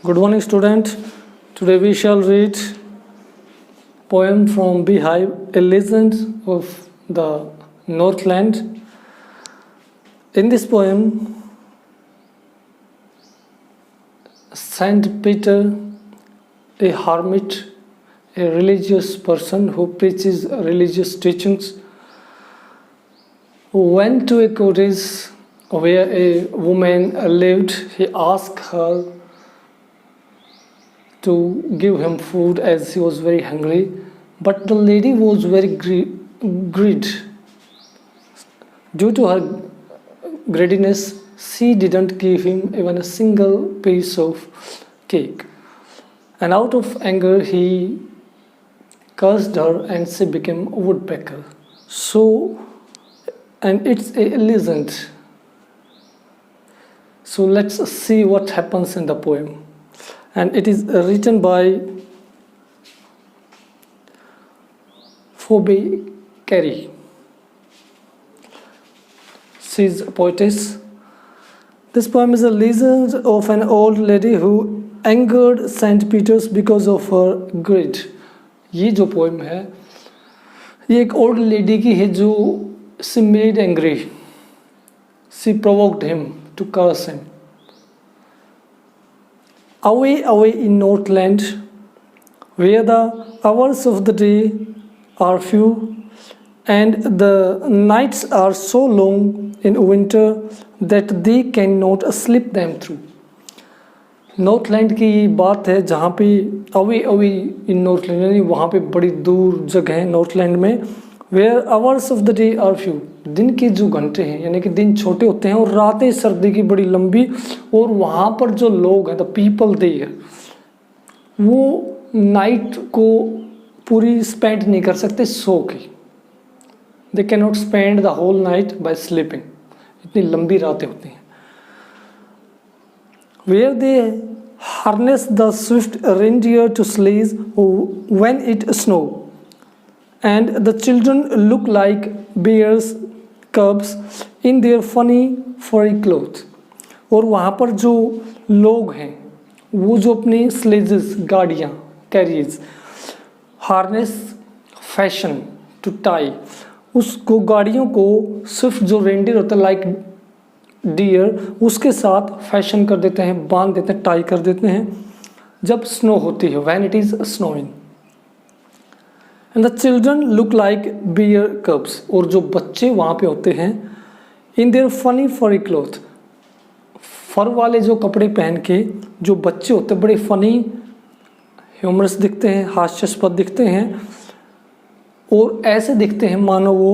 Good morning, student. Today we shall read poem from Beehive, a legend of the Northland. In this poem, Saint Peter, a hermit, a religious person who preaches religious teachings, went to a cottage where a woman lived. He asked her to give him food as he was very hungry, but the lady was very greedy. Due to her greediness, she didn't give him even a single piece of cake. And out of anger, he cursed her and she became a woodpecker. And it's a legend. So let's see what happens in the poem. And it is written by Phoebe Carey. She is a poetess. This poem is a legend of an old lady who angered Saint Peter's because of her greed. ये जो poem है ये एक old lady की है जो she made angry. She provoked him to curse him. Away in Northland, where the hours of the day are few and the nights are so long in winter that they cannot sleep them through. Northland की बात है जहाँ पे away in Northland यानी वहाँ पे बड़ी दूर जगह है नॉर्थलैंड में where hours of the day are few दिन के जो घंटे हैं यानी कि दिन छोटे होते हैं और रातें सर्दी की बड़ी लंबी और वहाँ पर जो लोग हैं द पीपल देयर वो नाइट को पूरी स्पेंड नहीं कर सकते सो के they can not spend the whole night by sleeping इतनी लंबी रातें होती हैं where they harness the swift reindeer to sleighs when it snow, and the children look like bears cubs in their funny furry clothes. और वहाँ पर जो लोग हैं वो जो अपनी स्लेजेस गाड़ियाँ carriage harness fashion to tie उसको गाड़ियों को स्विफ्ट जो रेंडियर होता है लाइक डियर उसके साथ फैशन कर देते हैं बांध देते हैं टाई कर देते हैं जब स्नो होती है when it is snowing and the children look like bear cubs और जो बच्चे वहाँ पे होते हैं in their funny furry cloth fur वाले जो कपड़े पहन के जो बच्चे होते हैं बड़े फनी ह्यूमरस दिखते हैं हास्यास्पद दिखते हैं और ऐसे दिखते हैं मानो वो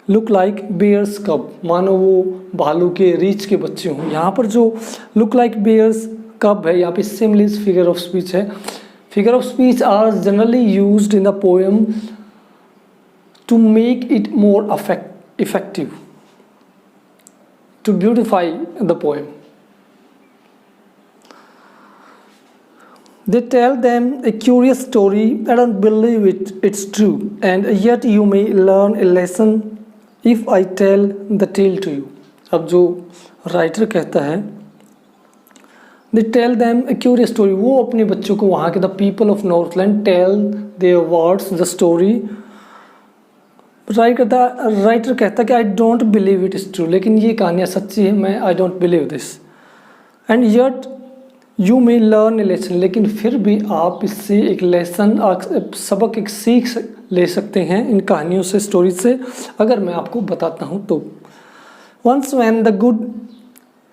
लुक लाइक बेयर्स कब मानो वो भालू के रीछ के बच्चे हों यहाँ पर जो लुक लाइक बेयर्स कब है यहाँ पे सिमिलर फिगर ऑफ स्पीच है figure of speech are generally used in the poem to make it more effective to beautify the poem They tell them a curious story. I don't believe it's true, and yet you may learn a lesson if I tell the tale to you. अब जो writer कहता है they tell them a curious story. वो अपने बच्चों को वहाँ के the people of Northland tell their words the story. Writer कहता है कि I don't believe it is true. लेकिन ये कहानियाँ सच्ची है मैं I don't believe this. And yet you may learn a lesson. लेकिन फिर भी आप इससे एक लेसन सबक एक सीख ले सकते हैं इन कहानियों से स्टोरी से अगर मैं आपको बताता हूँ तो Once when the good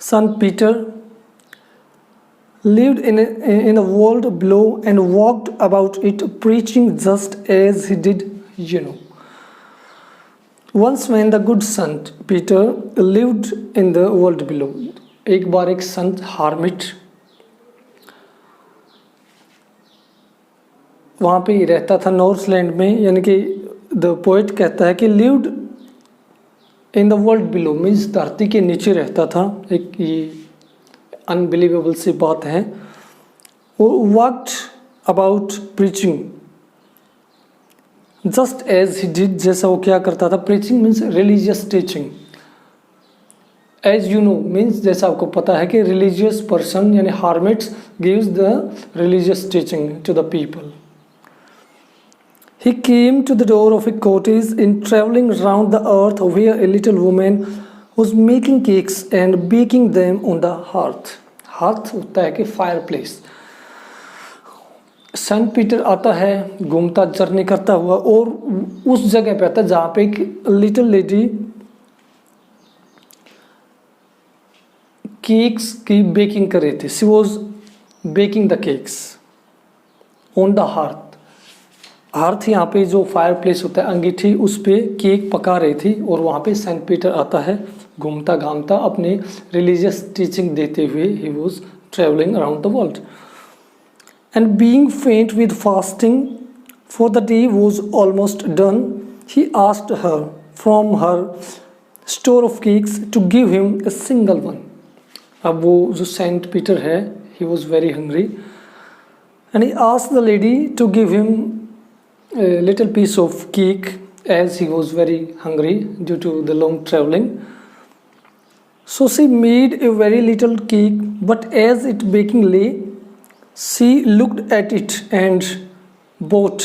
son Peter lived in a world below and walked about it preaching just as he did Once when the good son Peter lived in the world below. एक बार एक संत hermit वहाँ पे ही रहता था Northland में यानी कि the poet कहता है कि lived in the world below means धरती के नीचे रहता था एक ये अनबिलीवेबल सी बात है वो walked about preaching just as he did जैसा वो क्या करता था preaching means religious teaching as you know means जैसा आपको पता है कि रिलीजियस पर्सन यानी hermits gives the religious teaching to the people. He came to the door of a cottage in traveling round the earth where a little woman was making cakes and baking them on the hearth. Hearth होता है कि fireplace. Saint Peter आता है घूमता journey करता हुआ और उस जगह पे आता है जहाँ पे एक लिटिल लेडी केक्स की बेकिंग कर रही थी. She was baking the cakes on the hearth. Hearth यहाँ पे जो फायर प्लेस होता है अंगीठी उस पे केक पका रही थी और वहाँ पे सेंट पीटर आता है घूमता घामता अपने रिलीजियस टीचिंग देते हुए. He was travelling around the world and being faint with fasting for the day was almost done. He asked her from her store of cakes to give him a single one. अब वो जो Saint Peter है he was very hungry and he asked the lady to give him a little piece of cake as he was very hungry due to the long traveling. So she made a very little cake, but as it baking lay, she looked at it and bought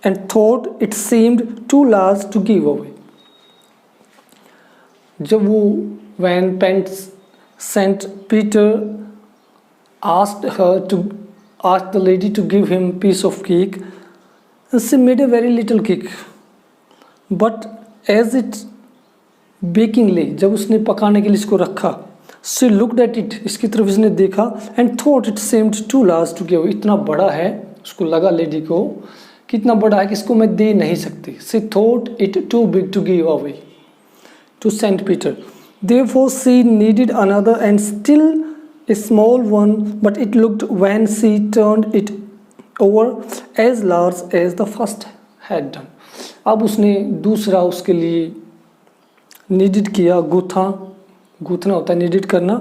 and thought it seemed too large to give away. जब वो when Saint Peter asked the lady to give him a piece of cake, she made a very little cake, but as it baking lay, जब उसने पकाने के लिए इसको रखा, she looked at it, इसकी तरफ इसने देखा and thought it seemed too large to give. इतना बड़ा है, उसको लगा लेडी को कि इतना बड़ा है कि इसको मैं दे नहीं सकती. She thought it too big to give away to Saint Peter. Therefore she needed another and still a small one, but it looked when she turned it over as large as the first had done. अब उसने दूसरा उसके लिए needed किया, गूथना होता है needed करना.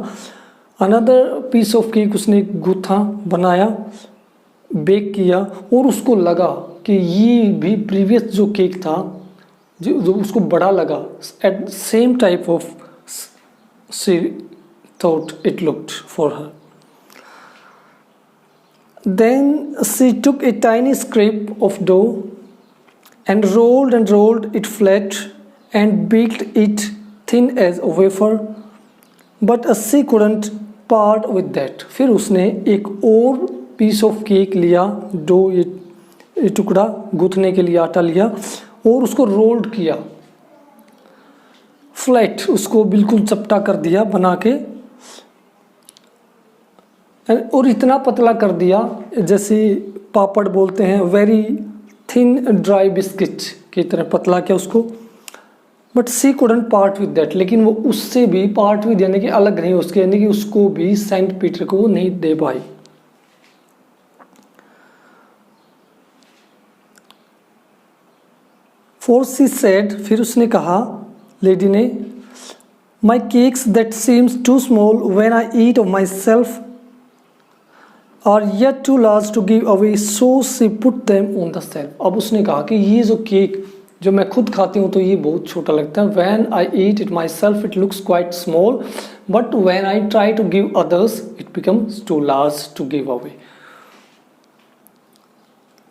Another piece of cake उसने गूथा बनाया, बेक किया और उसको लगा कि ये भी प्रीवियस जो केक था जो उसको बड़ा लगा. At same type of she thought it looked for her. Then she took a tiny scrap of dough and rolled it flat and baked it thin as a wafer, but she couldn't part with that. फिर उसने एक और piece of cake लिया, dough ये टुकड़ा गूंथने के लिए आटा लिया और उसको रोल्ड किया फ्लैट, उसको बिल्कुल चपटा कर दिया बना के और इतना पतला कर दिया जैसे पापड़ बोलते हैं, वेरी थिन ड्राई बिस्किट की तरह पतला किया उसको. But she couldn't part with that, लेकिन वो उससे भी पार्ट विद यानी कि अलग नहीं, उसके यानी कि उसको भी सेंट पीटर को नहीं दे पाई. फॉर सी सेड, फिर उसने कहा लेडी ने, my cakes that seems too small when I eat of myself are yet too large to give away, so she put them on the shelf. अब उसने कहा कि ये जो केक जो मैं खुद खाती हूँ तो ये बहुत छोटा लगता है. When I eat it myself it looks quite small, but when I try to give others it becomes too large to give away.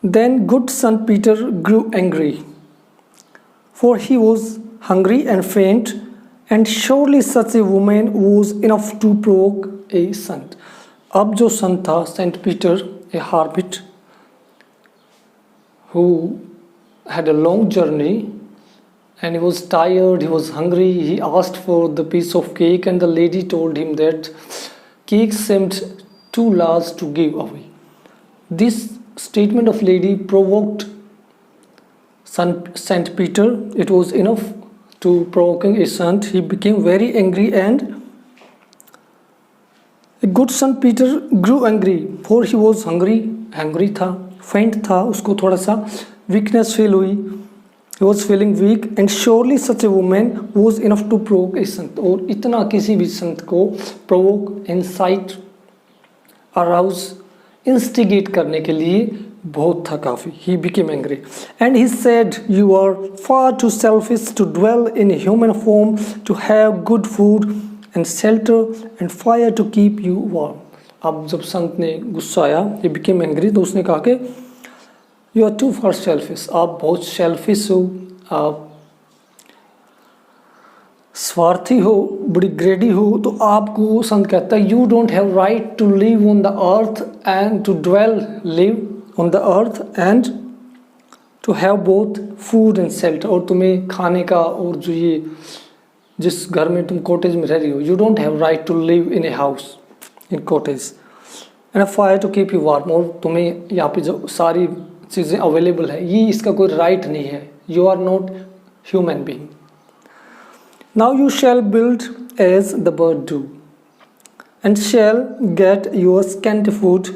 Then good saint Peter grew angry, for he was hungry and faint, and surely such a woman was enough to provoke a saint. अब जो संत था Saint Peter, a hermit who had a long journey and he was tired, he was hungry, he asked for the piece of cake and the lady told him that cake seemed too large to give away. This statement of lady provoked Saint Peter. It was enough to provoking a saint. He became very angry and a good Saint Peter grew angry, for he was hungry था, faint था, उसको थोड़ा सा weakness feel हुई. He was feeling weak and surely such a woman was enough to provoke a saint. और इतना किसी भी संत को provoke, incite, arouse, instigate करने के लिए बहुत था काफ़ी. He became angry and he said, "You are far too selfish to dwell in human form, to have good food and shelter and fire to keep you warm." अब जब संत ने गुस्सा आया, he became angry, तो उसने कहा कि You are too far selfish. आप बहुत selfish हो, आप स्वार्थी हो, बड़ी ग्रेडी हो. तो आपको संत कहता है you don't have right to live on the earth and to dwell live on the earth and to have both food and shelter. और तुम्हें खाने का और जो ये जिस घर में तुम कॉटेज में रह रही हो, you don't have right to live in a house in cottage and a fire to keep you warm. और तुम्हें यहाँ पे जो सारी चीज़ें अवेलेबल है, ये इसका कोई राइट नहीं है. You are not human being. Now you shall build as the bird do, and shall get your scanty food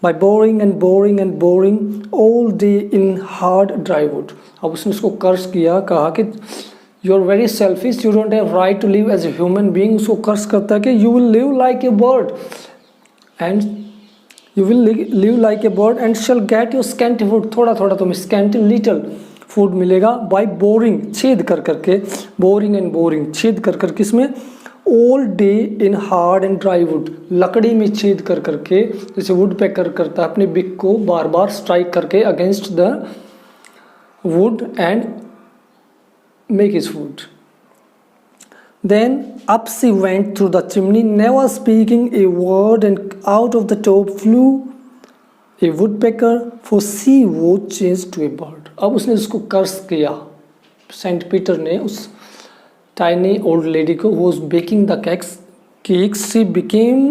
by boring and boring and boring all day in hard dry wood. अब उसने उसको कर्स किया, कहा कि you are very selfish, you don't have right to live as a human being. उसको कर्स करता है कि you will live like a bird and you will live like a bird and shall get your scanty food. थोड़ा थोड़ा तुम्हें scanty little food मिलेगा bye boring, छेद कर करके, बोरिंग एंड बोरिंग, छेद कर कर किसमें, all day in hard and dry would, लकड़ी में छेद कर करके, जैसे वुड पैकर करता है अपने बिक को बार बार स्ट्राइक करके against the wood and make his food. Then up she went through the chimney, never speaking a word, and out of the top flew a woodpecker, for she was changed to a bird. अब उसने उसको कर्स किया, Saint Peter ने उस tiny old lady को, who was baking the cakes, she became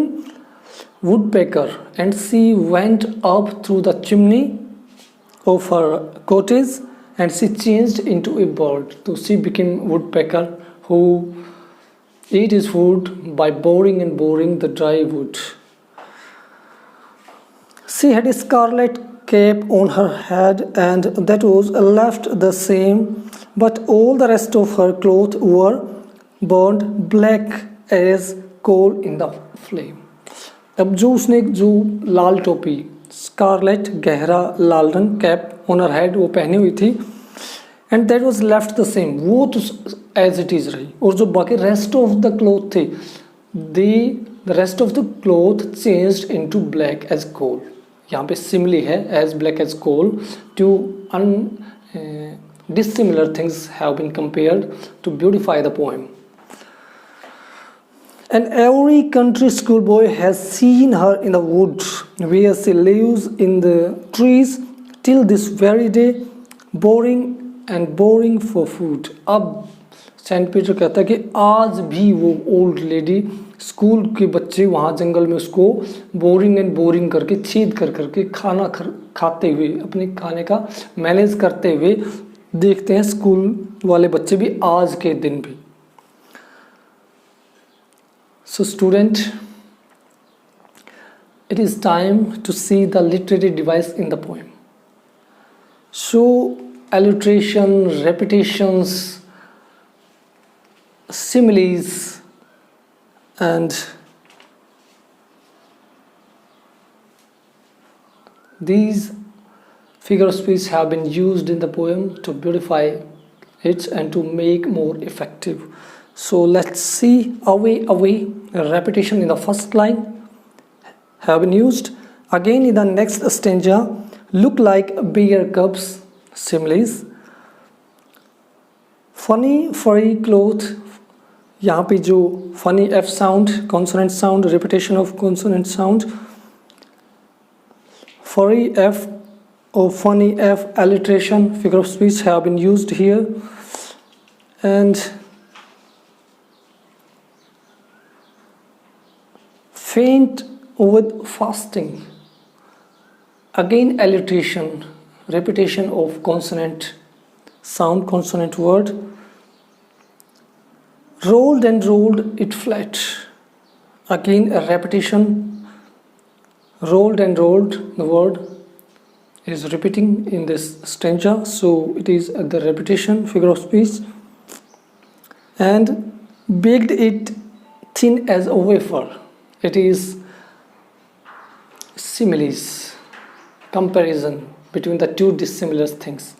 woodpecker and she went up through the chimney of her cottage and she changed into a bird. So she became woodpecker who ate his food by boring and boring the dry wood. She had a scarlet cap on her head and that was left the same, but all the rest of her clothes were burned black as coal in the flame. अब जो उसने जो लाल टोपी, Scarlett गहरा लाल रंग, cap on her head वो पहनी हुई थी, and that was left the same, वो तो एज इट इज़ रही. और जो बाकी रेस्ट ऑफ द क्लोथ थे, the rest of the cloth changed into black as coal. यहाँ पे सिमिली है, as black as coal. Two dissimilar things have been compared to beautify the poem. And every country schoolboy has seen her in the wood where she lives in the trees till this very day, boring and boring for food. अब Saint Peter कहता है कि आज भी वो old lady, school के बच्चे वहाँ जंगल में उसको बोरिंग एंड बोरिंग करके, छेद कर करके खाना खाते हुए, अपने खाने का मैनेज करते हुए देखते हैं स्कूल वाले बच्चे भी आज के दिन भी. So student, it is time to see the literary device in the poem. Show alliteration, repetitions, similes, and these figure of speech have been used in the poem to beautify it and to make more effective. So let's see. Away, away, a repetition in the first line have been used. Again in the next stanza, look like bear cubs, similes. Funny furry cloth, यहाँ पे जो funny F sound, consonant sound, repetition of consonant sound, furry F or funny F, alliteration, figure of speech have been used here. And faint with fasting, again alliteration, repetition of consonant sound, consonant word. Rolled and rolled it flat, again a repetition, rolled and rolled, the word is repeating in this stanza, so it is the repetition, figure of speech. And baked it thin as a wafer, it is similes, comparison, between the two dissimilar things.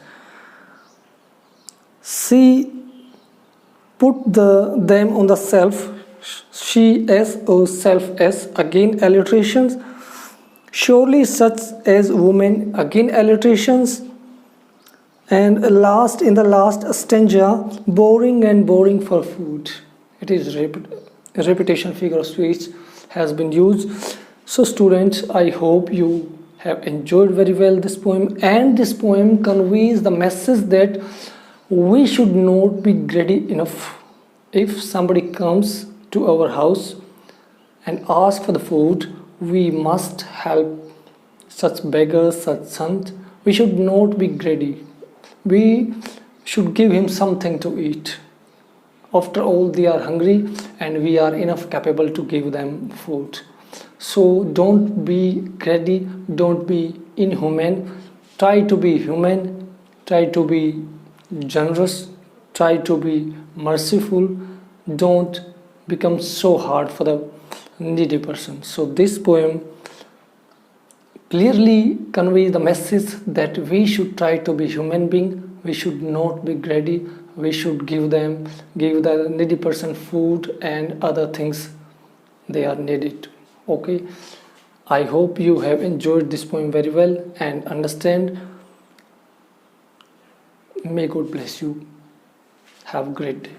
She put them on the shelf. She as or self as, again alliterations. Surely such as woman, again alliterations. And last, in the last stanza, boring and boring for food. It is repetition figure of speech has been used. So students, I hope you have enjoyed very well this poem, and this poem conveys the message that we should not be greedy enough. If somebody comes to our house and asks for the food, we must help such beggars, such sons. We should not be greedy. We should give him something to eat. After all, they are hungry and we are enough capable to give them food. So don't be greedy, don't be inhuman. Try to be human, try to be generous, try to be merciful. Don't become so hard for the needy person. So this poem clearly conveys the message that we should try to be human being. We should not be greedy. We should give the needy person food and other things they are needed. Okay, I hope you have enjoyed this poem very well and understand. May God bless you. Have a great day.